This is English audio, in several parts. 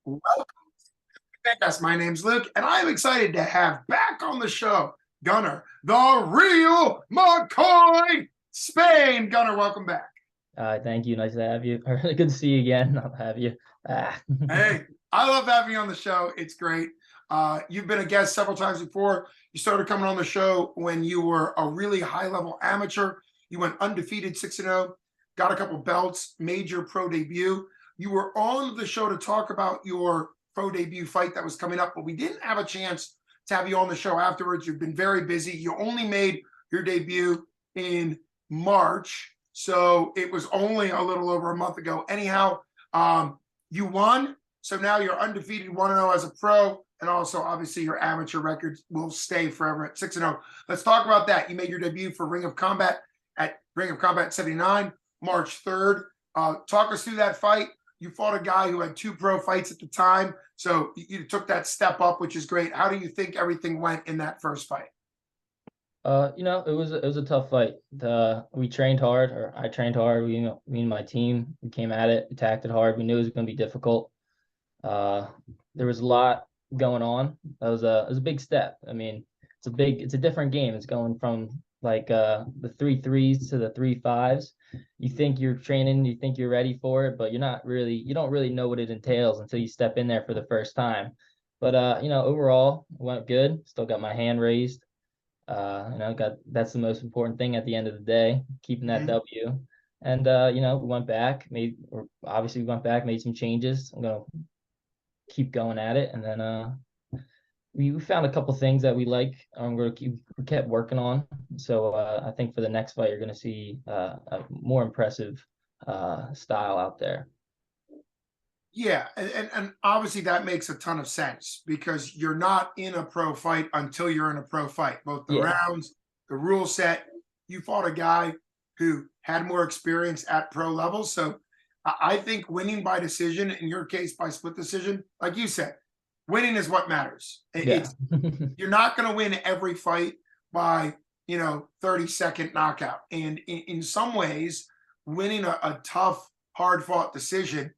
Welcome to the podcast. My name's Luke, and I'm excited to have back on the show Gunner, the Real McCoy, Spain. Gunner, welcome back. Thank you. Nice to have you. Good to see you again. I'll have you. Ah. Hey, I love having you on the show. It's great. You've been a guest several times before. You started coming on the show when you were a really high-level amateur. You went undefeated 6-0, got a couple belts, made your pro debut. You were on the show to talk about your pro debut fight that was coming up, but we didn't have a chance to have you on the show afterwards. You've been very busy. You only made your debut in March, so it was only a little over a month ago. Anyhow, you won, so now you're undefeated 1-0 as a pro, and also obviously your amateur records will stay forever at 6-0. Let's talk about that. You made your debut for Ring of Combat at Ring of Combat 79, March 3rd. Talk us through that fight. You fought a guy who had 2 pro fights at the time, so you took that step up, which is great. How do you think everything went in that first fight? It was a tough fight. We trained hard, or I trained hard. Me and my team, we came at it, attacked it hard. We knew it was going to be difficult. There was a lot going on. It was a big step. I mean, it's a different game. It's going from like the 3-3s to the 3-5s. You think you're training, you think you're ready for it, but you don't really know what it entails until you step in there for the first time. But overall, it went good. Still got my hand raised. That's the most important thing at the end of the day, keeping that W. And we went back, made some changes. I'm gonna keep going at it, and then we found a couple things that we like. We kept working on. So I think for the next fight, you're gonna see a more impressive style out there. Yeah, and obviously that makes a ton of sense because you're not in a pro fight until you're in a pro fight. Both the Yeah, rounds, the rule set. You fought a guy who had more experience at pro level. So I think winning by decision, in your case by split decision, like you said, winning is what matters. yeah, It's you're not going to win every fight by 30-second knockout. And in some ways, winning a tough, hard fought decision,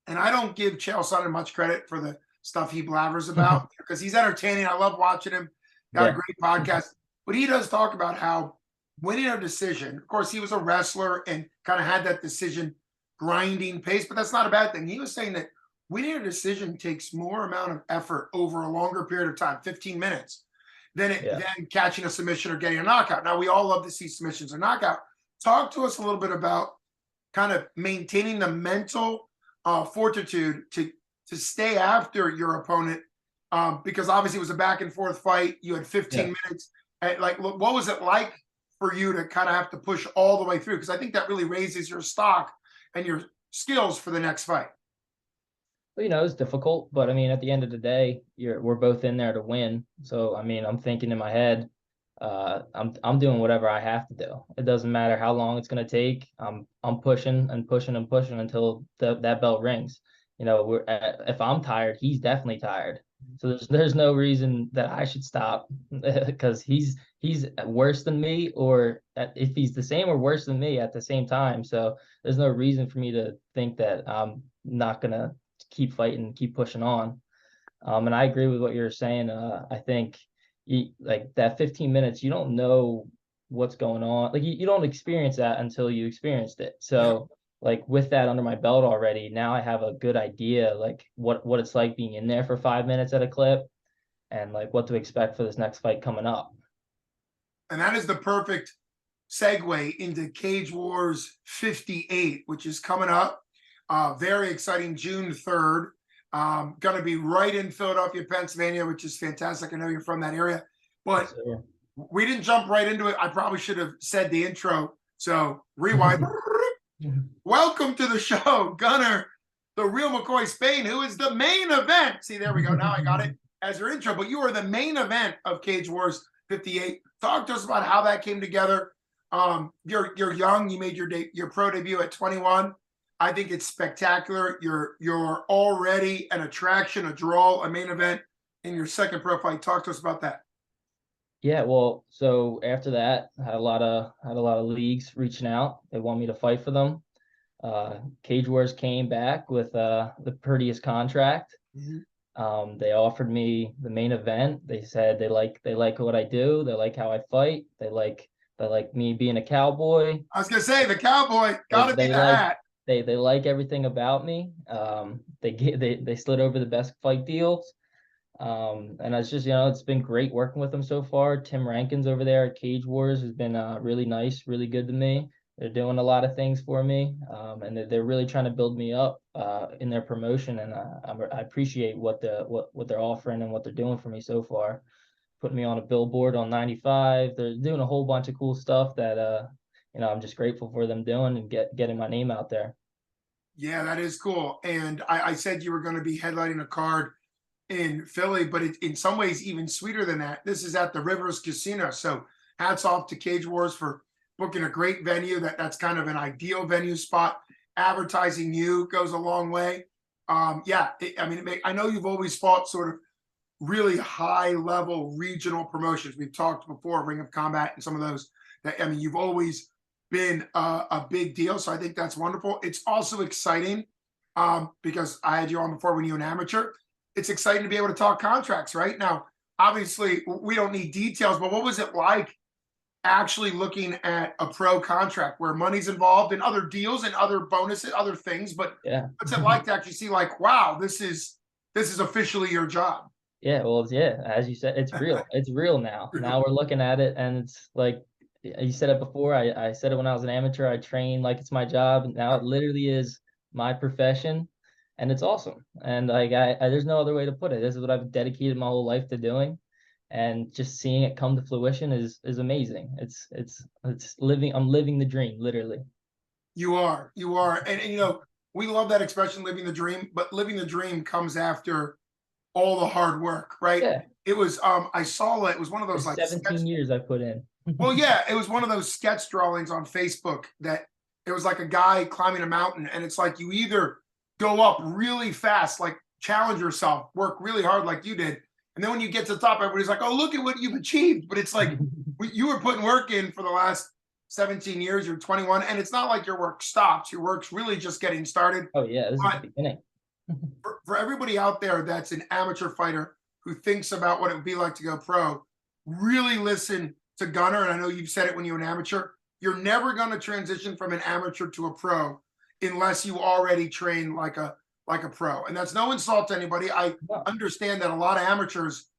and I don't give Chael Sonnen much credit for the stuff he blabbers about because he's entertaining. I love watching him. Got a yeah, great podcast. But he does talk about how winning a decision, of course, he was a wrestler and kind of had that decision grinding pace, but that's not a bad thing. He was saying that winning a decision takes more amount of effort over a longer period of time, 15 minutes, than yeah. catching a submission or getting a knockout. Now, we all love to see submissions or knockout. Talk to us a little bit about kind of maintaining the mental fortitude to stay after your opponent, because obviously it was a back and forth fight. You had 15 Yeah. minutes. Like, what was it like for you to kind of have to push all the way through? Because I think that really raises your stock and your skills for the next fight. Well, it's difficult, but I mean, at the end of the day, we're both in there to win. So I mean, I'm thinking in my head, I'm doing whatever I have to do. It doesn't matter how long it's gonna take. I'm pushing and pushing and pushing until that bell rings. If I'm tired, he's definitely tired. So there's no reason that I should stop because he's worse than me, or if he's the same or worse than me at the same time. So there's no reason for me to think that I'm not gonna keep fighting, keep pushing on. And I agree with what you're saying. I think like that 15 minutes, you don't know what's going on. Like you don't experience that until you experienced it. Yeah. So like with that under my belt already, now I have a good idea like what it's like being in there for 5 minutes at a clip and like what to expect for this next fight coming up. And that is the perfect segue into Cage Wars 58, which is coming up. Very exciting, June 3rd. Going to be right in Philadelphia, Pennsylvania, which is fantastic. I know you're from that area, but So, we didn't jump right into it. I probably should have said the intro. So rewind. Welcome to the show, Gunner, the Real McCoy Spain, who is the main event. See, there we go. Now I got it as your intro, but you are the main event of Cage Wars 58. Talk to us about how that came together. You're young. You made your pro debut at 21. I think it's spectacular. You're already an attraction, a draw, a main event in your second pro fight. Talk to us about that. yeah, well, so after that, I had a lot of leagues reaching out. They want me to fight for them. Cage Wars came back with the prettiest contract. Mhm. They offered me the main event. They said they like what I do. They like how I fight. They like me being a cowboy. I was gonna say the cowboy got to be They the like hat. they like everything about me. They slid over the best fight deals. And it's just, it's been great working with them so far. Tim Rankins over there at Cage Wars has been really nice, really good to me. They're doing a lot of things for me, and they're really trying to build me up in their promotion. And I appreciate what they're offering and what they're doing for me so far. Putting me on a billboard on 95. They're doing a whole bunch of cool stuff that I'm just grateful for them doing and getting my name out there. Yeah, that is cool. And I said you were going to be headlining a card in Philly, but in some ways even sweeter than that. This is at the Rivers Casino. So hats off to Cage Wars for booking a great venue. That's kind of an ideal venue spot. Advertising you goes a long way. Yeah, I know you've always fought sort of really high level regional promotions. We've talked before, Ring of Combat and some of those. You've always been a big deal. So I think that's wonderful. It's also exciting because I had you on before when you were an amateur. It's exciting to be able to talk contracts right now. Obviously, we don't need details, but what was it like actually looking at a pro contract where money's involved and other deals and other bonuses, other things? But Yeah. what's it like to actually see like, wow, this is officially your job? Yeah, well, yeah, as you said, it's real. It's real now. Now we're looking at it, and it's like you said it before. I said it when I was an amateur. I train like it's my job. Now it literally is my profession, and it's awesome. And like there's no other way to put it. This is what I've dedicated my whole life to doing, and just seeing it come to fruition is amazing. It's living. I'm living the dream, literally. You are, and we love that expression, living the dream. But living the dream comes after all the hard work, right? Yeah, It was I saw it was one of those there's like sketch. 17 years I put in. Well, yeah, it was one of those sketch drawings on Facebook that it was like a guy climbing a mountain, and it's like you either go up really fast, like challenge yourself, work really hard like you did, and then when you get to the top, everybody's like, "Oh, look at what you've achieved." But it's like you were putting work in for the last 17 years. You're 21, and it's not like your work stops. Your work's really just getting started. Oh yeah, this is the But beginning. for everybody out there that's an amateur fighter who thinks about what it would be like to go pro, really listen to Gunner. And I know you've said it when you were an amateur. You're never going to transition from an amateur to a pro unless you already train like a pro. And that's no insult to anybody. I No. understand that a lot of amateurs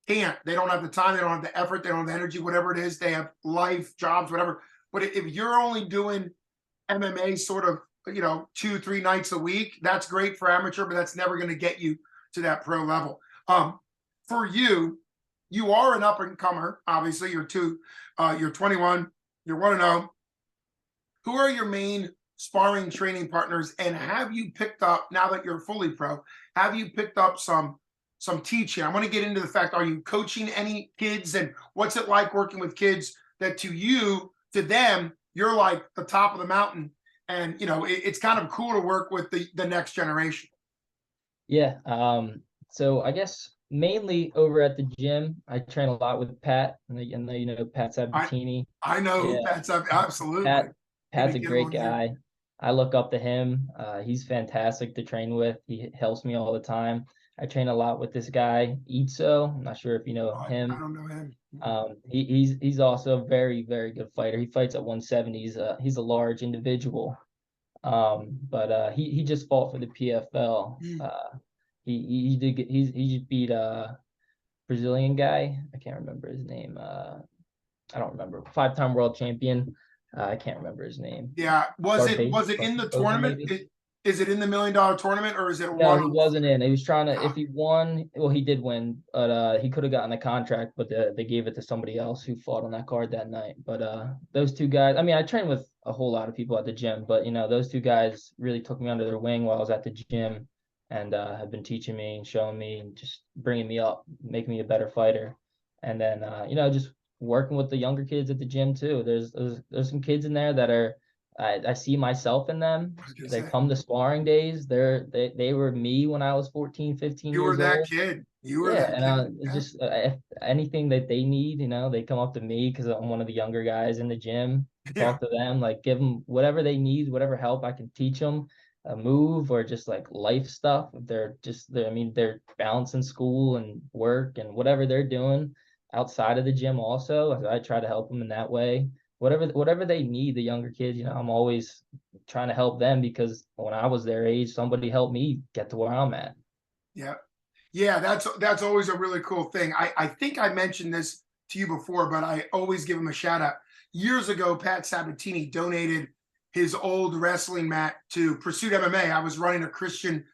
can't. They don't have the time. They don't have the effort. They don't have the energy. Whatever it is, they have life, jobs, whatever. But if you're only doing MMA sort of 2-3 nights a week, that's great for amateur, but that's never going to get you to that pro level. For you, you are an up and comer. Obviously, you're 21, you're 1-0. Who are your main sparring training partners, and have you picked up, now that you're fully pro, have you picked up some teaching? I want to get into the fact, are you coaching any kids, and what's it like working with kids that to them, you're like the top of the mountain, and it's kind of cool to work with the next generation. Yeah. So I guess mainly over at the gym, I train a lot with Pat, and Pat I Sabatini. I know Yeah, who Pat's up. Absolutely. Need Pat's to a get him great on here. guy. I look up to him. He's fantastic to train with. He helps me all the time. I train a lot with this guy, Itzo. I'm not sure if you know I him. don't know him. He's also a very, very good fighter. He fights at 170. He's a large individual. But he just fought for the PFL. Mm. He just beat a Brazilian guy. I can't remember his name. I don't remember. 5-time world champion. I can't remember his name. Yeah. Was it in the Barbosa tournament? maybe. Is it in the $1 million tournament, or is it a No, one? he wasn't in. He was trying to. If Ah, he won, well, he did win, but he could have gotten the contract, but they gave it to somebody else who fought on that card that night. But those two guys. I mean, I trained with a whole lot of people at the gym, but those two guys really took me under their wing while I was at the gym, and have been teaching me and showing me and just bringing me up, making me a better fighter. And then just working with the younger kids at the gym too. There's some kids in there that are I see myself in them. I was gonna They say, come to sparring days. They were me when I was 14, 15 you were years that old. kid. You were Yeah, that and kid. it's Yeah. just if anything that they need, they come up to me because I'm one of the younger guys in the gym. Yeah. Talk to them, like give them whatever they need, whatever help I can teach them, a move or just like life stuff. If I mean, they're balancing school and work and whatever they're doing outside of the gym. Also, I try to help them in that way. Whatever they need, the younger kids, I'm always trying to help them because when I was their age, somebody helped me get to where I'm at. Yeah. Yeah, that's always a really cool thing. I think I mentioned this to you before, but I always give him a shout out. Years ago, Pat Sabatini donated his old wrestling mat to Pursuit MMA. I was running a Christian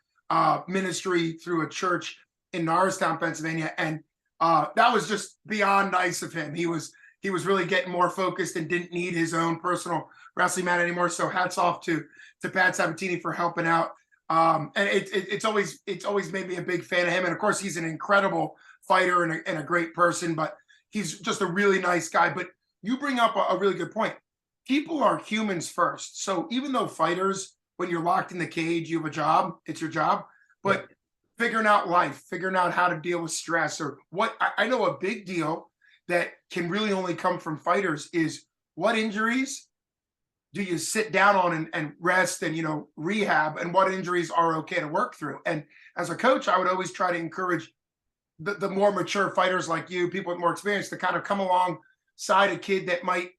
ministry through a church in Norristown, Pennsylvania, and that was just beyond nice of him. He was really getting more focused and didn't need his own personal wrestling mat anymore. So hats off to Pat Sabatini for helping out. And it's always made me a big fan of him. And of course, he's an incredible fighter and a great person, but he's just a really nice guy. But you bring up a really good point. People are humans first. So even though fighters, when you're locked in the cage, you have a job, it's your job. Yeah. But figuring out life, figuring out how to deal with stress, or what I know a big deal that can really only come from fighters is what injuries do you sit down on and rest and rehab, and what injuries are okay to work through. And as a coach, I would always try to encourage the more mature fighters like you, people with more experience, to kind of come alongside a kid that might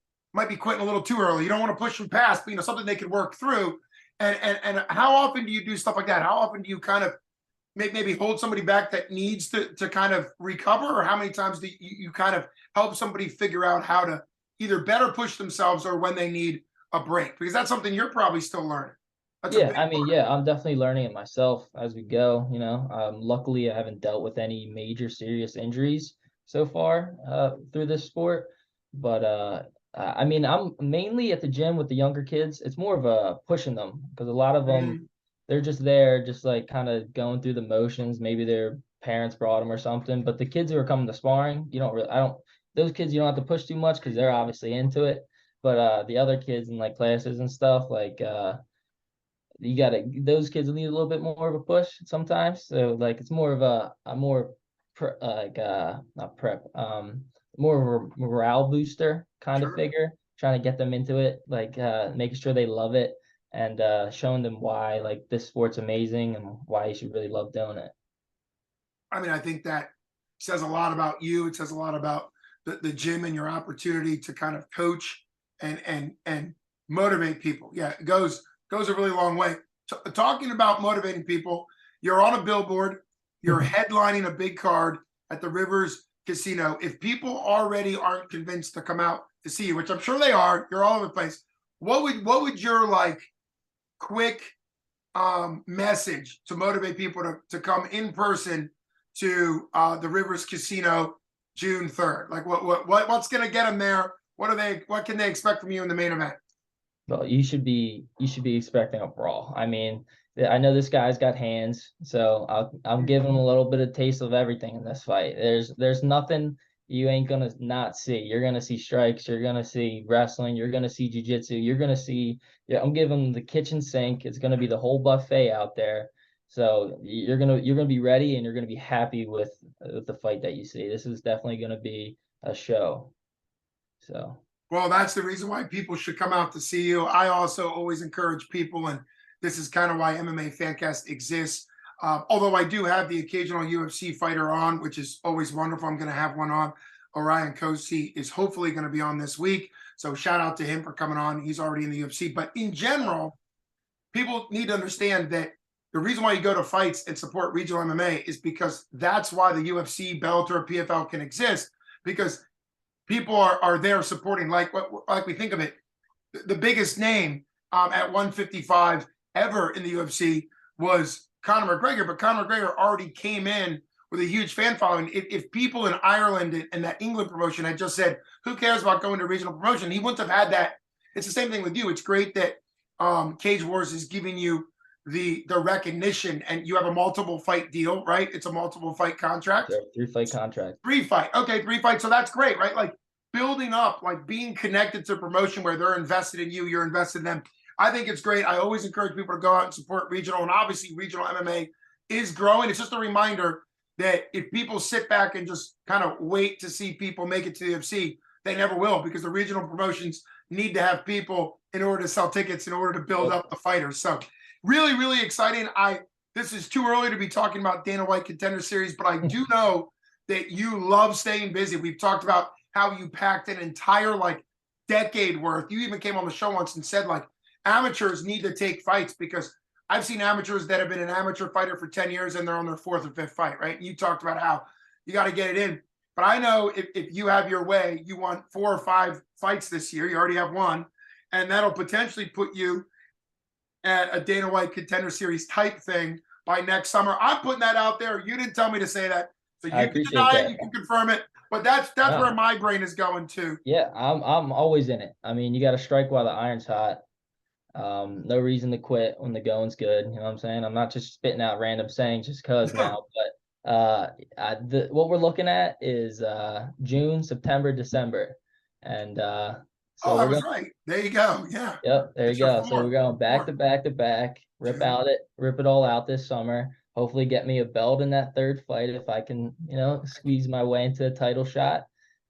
be quitting a little too early. You don't want to push them past, but something they could work through. And how often do you do stuff like that? How often do you kind of maybe hold somebody back that needs to kind of recover, or how many times do you kind of help somebody figure out how to either better push themselves or when they need a break? Because that's something you're probably still learning. That's a Yeah, big I mean, part. yeah, I'm definitely learning it myself as we go. Luckily, I haven't dealt with any major serious injuries so far through this sport. But I mean, I'm mainly at the gym with the younger kids. It's more of a pushing them because a lot of them, Mhm. they're just there, just like kind of going through the motions. Maybe their parents brought them or something. But the kids who are coming to sparring, I don't, those kids you don't have to push too much because they're obviously into it. But the other kids in like classes and stuff, like you gotta those kids need a little bit more of a push sometimes. So like it's more of a more not prep, more of a morale booster kind of Sure. figure, trying to get them into it, like making sure they love it and showing them why like this sport's amazing and why you should really love doing it. I mean, I think that says a lot about you. It says a lot about the gym and your opportunity to kind of coach and motivate people. Yeah, it goes a really long way. Talking about motivating people, you're on a billboard, you're headlining a big card at the Rivers Casino. If people already aren't convinced to come out to see you, which I'm sure they are, you're all over the place. What would your like quick message to motivate people to come in person to the Rivers Casino June 3rd? Like what's going to get them there? What can they expect from you in the main event? Well, you should be expecting a brawl. I mean, I know this guy's got hands, so I'm giving him a little bit of taste of everything in this fight. There's nothing you ain't gonna not see. You're gonna see strikes, you're gonna see wrestling, you're gonna see jujitsu, you're gonna see. Yeah, I'm giving him the kitchen sink. It's gonna be the whole buffet out there. So you're gonna be ready and you're gonna be happy with the fight that you see. This is definitely gonna be a show. So. Well, that's the reason why people should come out to see you. I also always encourage people, and this is kind of why MMA Fancast exists. Although I do have the occasional UFC fighter on, which is always wonderful. I'm going to have one on. Orion Kosi is hopefully going to be on this week. So shout out to him for coming on. He's already in the UFC. But in general, people need to understand that the reason why you go to fights and support regional MMA is because that's why the UFC, Bellator, PFL can exist, because people are there supporting, like we think of it. The biggest name at 155 ever in the UFC was Conor McGregor, but Conor McGregor already came in with a huge fan following. If people in Ireland and that England promotion had just said, who cares about going to regional promotion, he wouldn't have had that. It's the same thing with you. It's great that Cage Wars is giving you the recognition, and you have a multiple fight deal, right? It's a multiple fight contract. So 3 fight contract. Three fight. Okay, three fights. So that's great, right? Like building up, like being connected to promotion where they're invested in you, you're invested in them. I think it's great. I always encourage people to go out and support regional, and obviously regional MMA is growing. It's just a reminder that if people sit back and just kind of wait to see people make it to the UFC, they never will, because the regional promotions need to have people in order to sell tickets, in order to build up the fighters. So really, really exciting. This is too early to be talking about Dana White Contender Series, but I do know that you love staying busy. We've talked about how you packed an entire like decade worth. You even came on the show once and said like amateurs need to take fights, because I've seen amateurs that have been an amateur fighter for 10 years and they're on their 4th or 5th fight, right? And you talked about how you got to get it in. But I know if you have your way, you want 4 or 5 fights this year. You already have one, and that'll potentially put you at a Dana White Contender Series type thing by next summer. I'm putting that out there. You didn't tell me to say that, so you can deny it, you can confirm it. But that's where my brain is going to. Yeah, I'm always in it. I mean, you got to strike while the iron's hot. No reason to quit when the going's good. You know what I'm saying? I'm not just spitting out random sayings just cause now, but what we're looking at is June, September, December, and so I was right. There you go. Yeah. Yep, there you go. So we're going back to back to back, rip it all out this summer. Hopefully get me a belt in that 3rd fight if I can, squeeze my way into a title shot,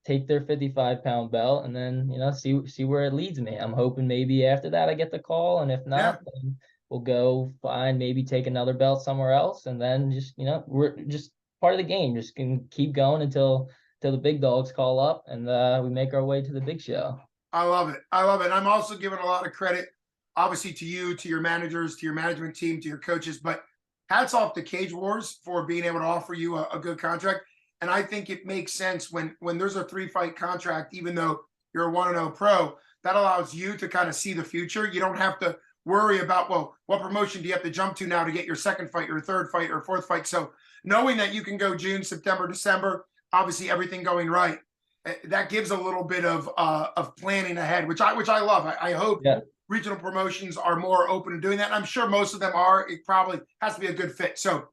take their 55-pound belt, and then, see where it leads me. I'm hoping maybe after that I get the call, and if not, then we'll go find, maybe take another belt somewhere else, and then just, we're just part of the game. Just can keep going until the big dogs call up and we make our way to the big show. I love it. I love it. I'm also giving a lot of credit, obviously, to you, to your managers, to your management team, to your coaches, but hats off to Cage Wars for being able to offer you a good contract. And I think it makes sense when there's a 3-fight contract, even though you're a 1-0 pro, that allows you to kind of see the future. You don't have to worry about, well, what promotion do you have to jump to now to get your 2nd fight, your 3rd fight, or 4th fight? So knowing that you can go June, September, December, obviously everything going right, that gives a little bit of planning ahead, which I love. I hope regional promotions are more open to doing that. And I'm sure most of them are. It probably has to be a good fit. So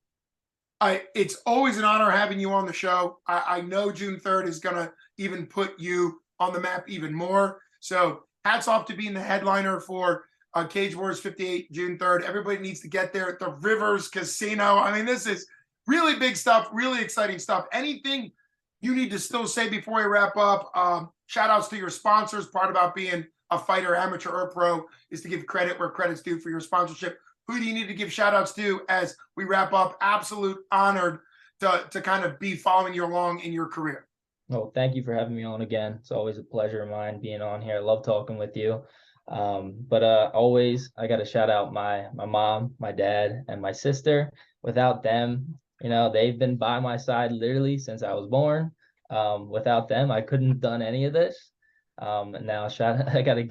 it's always an honor having you on the show. I know June 3rd is going to even put you on the map even more. So hats off to being the headliner for Cage Wars 58 June 3rd. Everybody needs to get there at the Rivers Casino. I mean, this is really big stuff, really exciting stuff. Anything you need to still say before we wrap up? Shout outs to your sponsors. Part about being a fighter, amateur or pro, is to give credit where credit's due for your sponsorship. Who do you need to give shout outs to as we wrap up? Absolute honored to kind of be following you along in your career. Well, thank you for having me on again. It's always a pleasure of mine being on here. I love talking with you. But always I got to shout out my mom, my dad, and my sister. Without them, they've been by my side literally since I was born. Without them, I couldn't have done any of this. And now I gotta,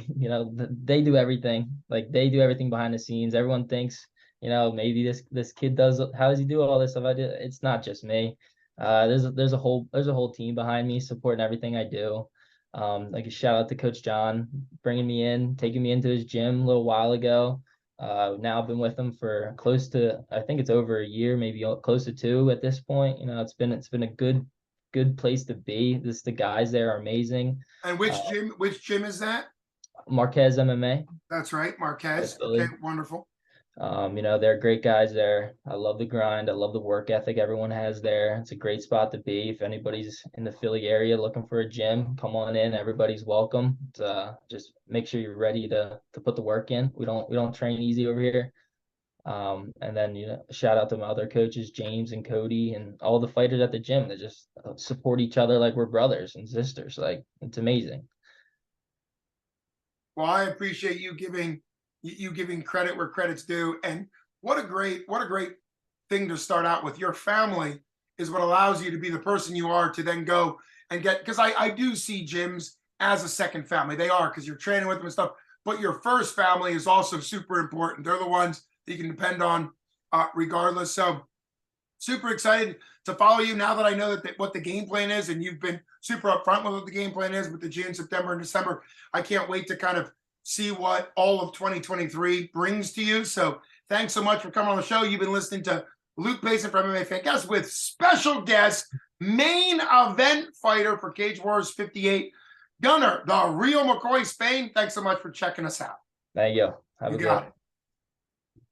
they do everything. Like, they do everything behind the scenes. Everyone thinks, maybe this kid does, how does he do all this stuff? It's not just me. There's a whole team behind me supporting everything I do. Like, a shout out to Coach John, bringing me in, taking me into his gym a little while ago. Now I've been with him for close to, I think it's over a year, maybe close to 2 at this point. It's been a good place to be. The guys there are amazing. And which gym is that? Marquez MMA. That's right, Marquez. Okay, wonderful. They're great guys there. I love the grind. I love the work ethic everyone has there. It's a great spot to be. If anybody's in the Philly area looking for a gym, come on in. Everybody's welcome. Just make sure you're ready to put the work in. We don't train easy over here. And then, shout out to my other coaches, James and Cody, and all the fighters at the gym that just support each other like we're brothers and sisters. Like, it's amazing. Well, I appreciate you giving credit where credit's due. And what a great thing to start out with. Your family is what allows you to be the person you are to then go and get, because I do see gyms as a second family. They are, because you're training with them and stuff. But your first family is also super important. They're the ones that you can depend on regardless. So super excited to follow you now that I know that what the game plan is, and you've been super upfront with what the game plan is with the June, September, and December. I can't wait to kind of see what all of 2023 brings to you. So thanks so much for coming on the show. You've been listening to Luke Payson from MMA Fancast with special guest, main event fighter for Cage Wars 58, Gunner, the Real McCoy Spain. Thanks so much for checking us out. Thank you. Have You a got good. it.